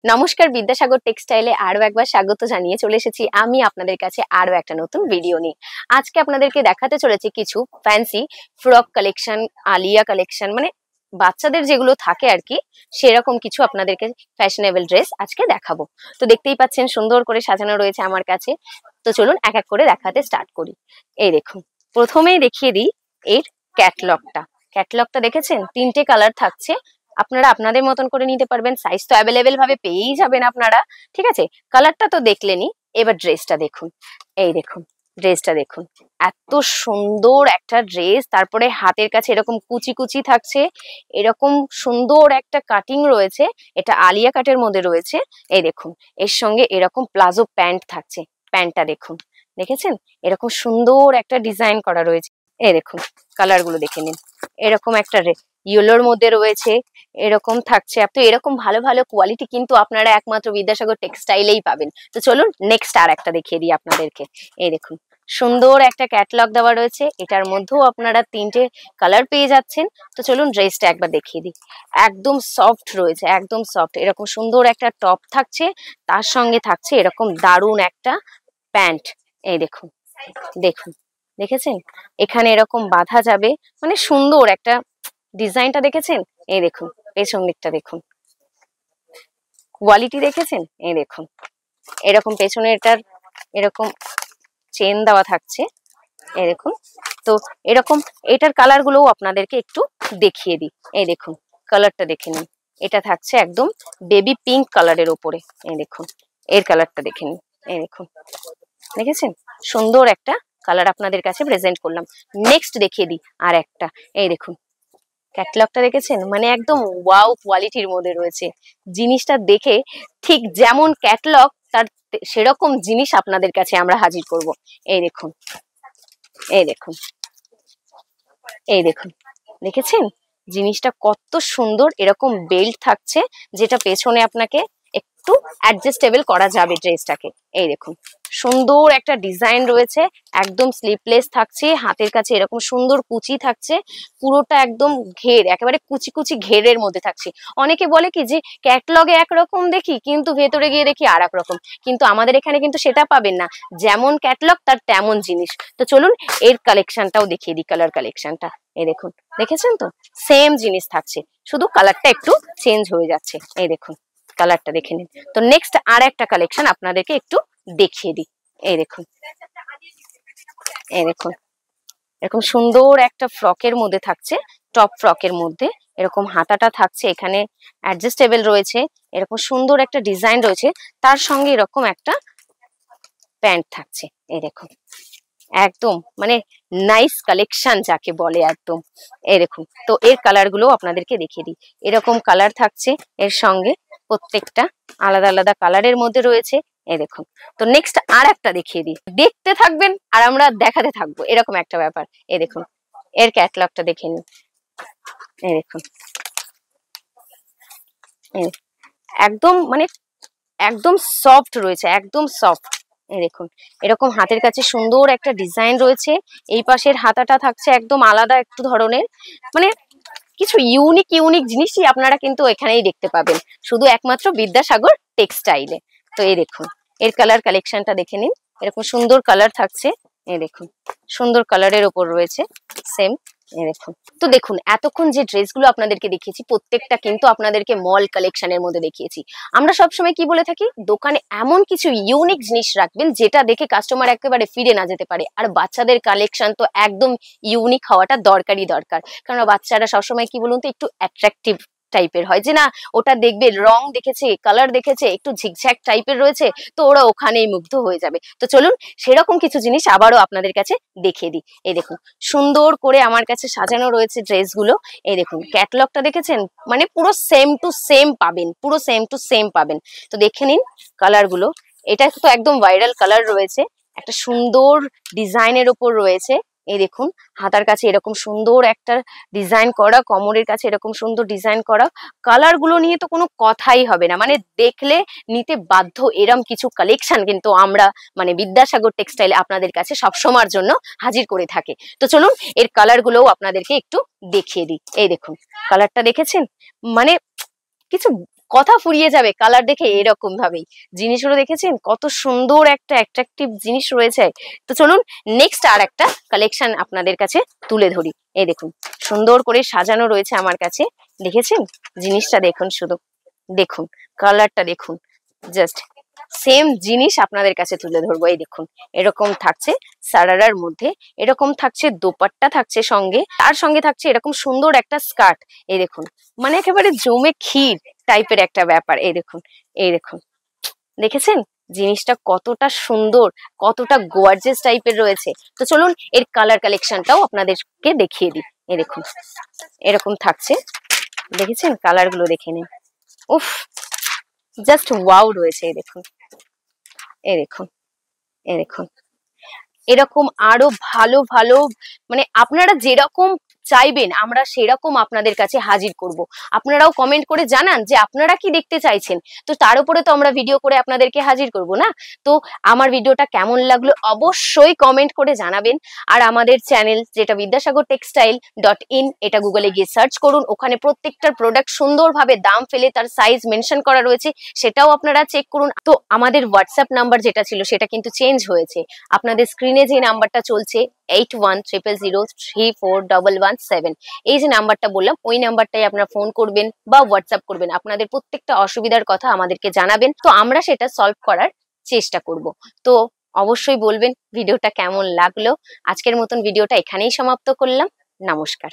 নমস্কার, বিদ্যাসাগর টেক্সটাইলে আরো একবার স্বাগত জানিয়ে চলে এসেছি আমি আপনাদের কাছে আরো একটা নতুন ভিডিও নিয়ে। আজকে আপনাদেরকে দেখাতে চলেছি কিছু fancy frock collection, Alia collection, মানে বাচ্চাদের যেগুলো থাকে আর কি, সেরকম কিছু আপনাদেরকে ফ্যাশনেবল ড্রেস আজকে দেখাবো। তো দেখতেই পাচ্ছেন সুন্দর করে সাজানো রয়েছে আমার কাছে। তো চলুন এক এক করে দেখাতে স্টার্ট করি। এই দেখুন, প্রথমেই দেখিয়ে দিই এর ক্যাটলগটা। ক্যাটলগটা দেখেছেন, 3টে কালার থাকছে। আপনারা আপনাদের মতন করে নিতে পারবেন, সাইজ তো অ্যাভেলেবেল ভাবে পেয়েই যাবেন আপনারা। ঠিক আছে, কালারটা তো দেখলেনই, এবার ড্রেসটা দেখুন। এই দেখুন ড্রেসটা দেখুন, এত সুন্দর একটা ড্রেস। তারপরে হাতের কাছে এরকম কুচি কুচি থাকছে, এরকম সুন্দর একটা কাটিং রয়েছে, এটা আলিয়া কাটের মধ্যে রয়েছে। এই দেখুন, এর সঙ্গে এরকম প্লাজো প্যান্ট থাকছে। প্যান্টটা দেখুন, দেখেছেন এরকম সুন্দর একটা ডিজাইন করা রয়েছে। এই দেখুন কালার গুলো দেখে নিন, এরকম একটা ইয়েলোর মধ্যে রয়েছে, এরকম থাকছে। আপনি এরকম ভালো ভালো কোয়ালিটি কিন্তু আপনারা একমাত্র বিদ্যাসাগর টেক্সটাইলেই পাবেন। তো চলুন নেক্সট আর একটা দেখিয়ে দিই আপনাদেরকে। এই দেখুন সুন্দর একটা ক্যাটালগ দেওয়া রয়েছে, এটার মধ্যেও আপনারা 3টে কালার পেয়ে যাচ্ছেন। তো চলুন ড্রেসটা একবার দেখিয়ে দিই। একদম সফট রয়েছে, একদম সফট। এরকম সুন্দর একটা টপ থাকছে, তার সঙ্গে থাকছে এরকম দারুণ একটা প্যান্ট। এই দেখুন, দেখুন দেখেছেন এখানে এরকম বাঁধা যাবে, মানে সুন্দর একটা ডিজাইনটা দেখেছেন। এই দেখুন পেছন দিকটা দেখুন, কোয়ালিটি দেখেছেন। এই দেখুন এরকম পেছনে এটার এরকম চেন দেওয়া থাকছে। এই দেখুন, তো এরকম এটার কালার গুলোও আপনাদেরকে একটু দেখিয়ে দিই। এই দেখুন কালারটা দেখে নিন, এটা থাকছে একদম বেবি পিঙ্ক কালারের ওপরে। এই দেখুন এর কালারটা দেখে নিন। এই দেখুন, দেখেছেন সুন্দর একটা কালার আপনাদের কাছে প্রেজেন্ট করলাম। নেক্সট দেখিয়ে দিই আর একটা। এই দেখুন ক্যাটলগটা দেখেছেন, মানে একদম ওয়াও কোয়ালিটির মধ্যে রয়েছে। জিনিসটা দেখে ঠিক যেমন ক্যাটলগ তার সেরকম জিনিস আপনাদের কাছে আমরা হাজির করব। এই দেখুন, এই দেখুন, এই দেখুন, দেখেছেন জিনিসটা কত সুন্দর। এরকম বেল্ট থাকছে, যেটা পেছনে আপনাকে একটু অ্যাডজাস্টেবল করা যাবে ড্রেসটাকে। এই দেখুন সুন্দর একটা ডিজাইন রয়েছে, একদম স্লিপলেস থাকছে, হাতের কাছে এরকম সুন্দর কুচি থাকছে, পুরোটা একদম ঘের, একেবারে কুচি কুচি ঘেরের মধ্যে থাকছে। অনেকে বলে কি যে ক্যাটলগে একরকম দেখি কিন্তু ভেতরে গিয়ে দেখি আর এক রকম, কিন্তু আমাদের এখানে কিন্তু সেটা পাবেন না। যেমন ক্যাটলগ তার তেমন জিনিস। তো চলুন এর কালেকশনটাও দেখিয়ে দিই, কালার কালেকশনটা। এই দেখুন, দেখেছেন তো সেম জিনিস থাকছে, শুধু কালারটা একটু চেঞ্জ হয়ে যাচ্ছে। এই দেখুন কালারটা দেখে নিন। তো নেক্সট আর একটা কালেকশন আপনাদেরকে একটু দেখিয়ে দিই। এই দেখুন, এই দেখুন এরকম সুন্দর একটা ফ্রকের মধ্যে থাকছে, টপ ফ্রকের মধ্যে এরকম হাতাটা থাকছে, এখানে অ্যাডজাস্টেবল রয়েছে, এরকম সুন্দর একটা ডিজাইন রয়েছে, তার সঙ্গে এরকম একটা প্যান্ট থাকছে। এই দেখুন একদম মানে নাইস কালেকশন যাকে বলে একদম। এই দেখুন, তো এর কালার গুলো আপনাদেরকে দেখিয়ে দিই। এরকম কালার থাকছে, এর সঙ্গে প্রত্যেকটা আলাদা আলাদা কালারের মধ্যে রয়েছে। এই দেখুন, তো নেক্সট আর একটা দেখিয়ে দিই, দেখতে থাকবেন আর আমরা দেখাতে থাকবো, এরকম একটা ব্যাপার। এই দেখুন এর ক্যাটালগটা দেখে নিন। এই দেখুন একদম মানে একদম সফট রয়েছে, একদম সফট। এই দেখুন এরকম হাতের কাছে সুন্দর একটা ডিজাইন রয়েছে, এই পাশের হাতাটা থাকছে একদম আলাদা একটু ধরনের, মানে কিছু ইউনিক ইউনিক জিনিসই আপনারা কিন্তু এখানেই দেখতে পাবেন, শুধু একমাত্র বিদ্যাসাগর টেক্সটাইলে। তো এই দেখুন এর কালার কালেকশনটা দেখে নিন, এরকম সুন্দর কালার থাকছে। এই দেখুন সুন্দর কালারের ওপর রয়েছে সেম। এই দেখুন, তো দেখুন এতক্ষণ যে ড্রেসগুলো আপনাদেরকে দেখিয়েছি প্রত্যেকটা কিন্তু আপনাদেরকে মল কালেকশনের মধ্যে দেখিয়েছি। আমরা সবসময় কি বলে থাকি, দোকানে এমন কিছু ইউনিক জিনিস রাখবেন যেটা দেখে কাস্টমার একেবারে ফিরে না যেতে পারে। আর বাচ্চাদের কালেকশন তো একদম ইউনিক হওয়াটা দরকারই দরকার, কারণ বাচ্চারা সবসময় কি বলুন তো একটু অ্যাট্রাকটিভ টাইপের হয়, যে না ওটা দেখবে, রং দেখেছে, কালার দেখেছে, একটু ঝিকঝ্যাক টাইপের রয়েছে, তো ওরা ওখানেই মুগ্ধ হয়ে যাবে। তো চলুন সেরকম কিছু জিনিস আবারও আপনাদের কাছে দেখিয়ে দিই। এই দেখুন সুন্দর করে আমার কাছে সাজানো রয়েছে ড্রেসগুলো। এই দেখুন ক্যাটালগটা দেখেছেন, মানে পুরো সেম টু সেম পাবেন, পুরো সেম টু সেম পাবেন। তো দেখে নিন কালারগুলো, এটা তো একদম ভাইরাল কালার রয়েছে, একটা সুন্দর ডিজাইনের ওপর রয়েছে। এই দেখুন হাতার কাছে এরকম সুন্দর একটা ডিজাইন করা, কোমরের কাছে এরকম সুন্দর ডিজাইন করা। কালার গুলো নিয়ে তো কোনো কথাই হবে না, মানে দেখলে নিতে বাধ্য, এরম কিছু কালেকশন কিন্তু আমরা মানে বিদ্যাসাগর টেক্সটাইল আপনাদের কাছে সবসময়ের জন্য হাজির করে থাকে। তো চলুন এর কালার গুলোও আপনাদেরকে একটু দেখিয়ে দিই। এই দেখুন কালারটা দেখেছেন, মানে কিছু কথা ফুরিয়ে যাবে কালার দেখে এরকম ভাবেই। জিনিসগুলো দেখেছেন কত সুন্দর একটা অ্যাট্রাকটিভ জিনিস রয়েছে। তো চলুন নেক্সট আর একটা কালেকশন আপনাদের কাছে তুলে ধরি। এই দেখুন সুন্দর করে সাজানো রয়েছে আমার কাছে, দেখেছেন? জিনিসটা দেখুন, শুধু দেখুন কালারটা দেখুন, জাস্ট সেম জিনিস আপনাদের কাছে তুলে ধরবো। এই দেখুন এরকম থাকছে সারারার মধ্যে, এরকম থাকছে দোপাট্টা থাকছে সঙ্গে, তার সঙ্গে থাকছে এরকম সুন্দর একটা স্কার্ট। এই দেখুন মানে একেবারে জমে ক্ষীর টাইপের একটা ব্যাপার। এই দেখুন, এই দেখুন, দেখেছেন জিনিসটা কতটা সুন্দর, কতটা গোয়ার্জিয়াস টাইপের রয়েছে। তো চলুন এর কালার কালেকশনটাও আপনাদেরকে দেখিয়ে দিই। এই দেখুন এরকম থাকছে, দেখেছেন কালার গুলো দেখে নিন। উফ, জাস্ট ওয়াও রয়েছে। এই দেখুন, এই দেখুন, এই দেখুন এরকম আরো ভালো ভালো, মানে আপনারা যেরকম চাইবেন আমরা সেরকম আপনাদের কাছে হাজির করব। আপনারাও কমেন্ট করে জানান যে আপনারা কি দেখতে চাইছেন, তো তার উপরে তো আমরা ভিডিও করে আপনাদেরকে হাজির করব না। তো আমার ভিডিওটা কেমন লাগলো অবশ্যই কমেন্ট করে জানাবেন। আর আমাদের চ্যানেল যেটা বিদ্যাসাগর টেক্সটাইল .in, এটা গুগলে গিয়ে সার্চ করুন, ওখানে প্রত্যেকটার প্রোডাক্ট সুন্দরভাবে দাম ফেলে তার সাইজ মেনশন করা রয়েছে, সেটাও আপনারা চেক করুন। তো আমাদের হোয়াটসঅ্যাপ নাম্বার যেটা ছিল সেটা কিন্তু চেঞ্জ হয়েছে। আপনাদের স্ক্রিনে যে নাম্বারটা চলছে 8100034117, এই যে নাম্বারটা বললাম ওই নাম্বারটাই আপনারা ফোন করবেন বা হোয়াটসঅ্যাপ করবেন, আপনাদের প্রত্যেকটা অসুবিধার কথা আমাদেরকে জানাবেন, তো আমরা সেটা সলভ করার চেষ্টা করব। তো অবশ্যই বলবেন ভিডিওটা কেমন লাগলো। আজকের মতন ভিডিওটা এখানেই সমাপ্ত করলাম। নমস্কার।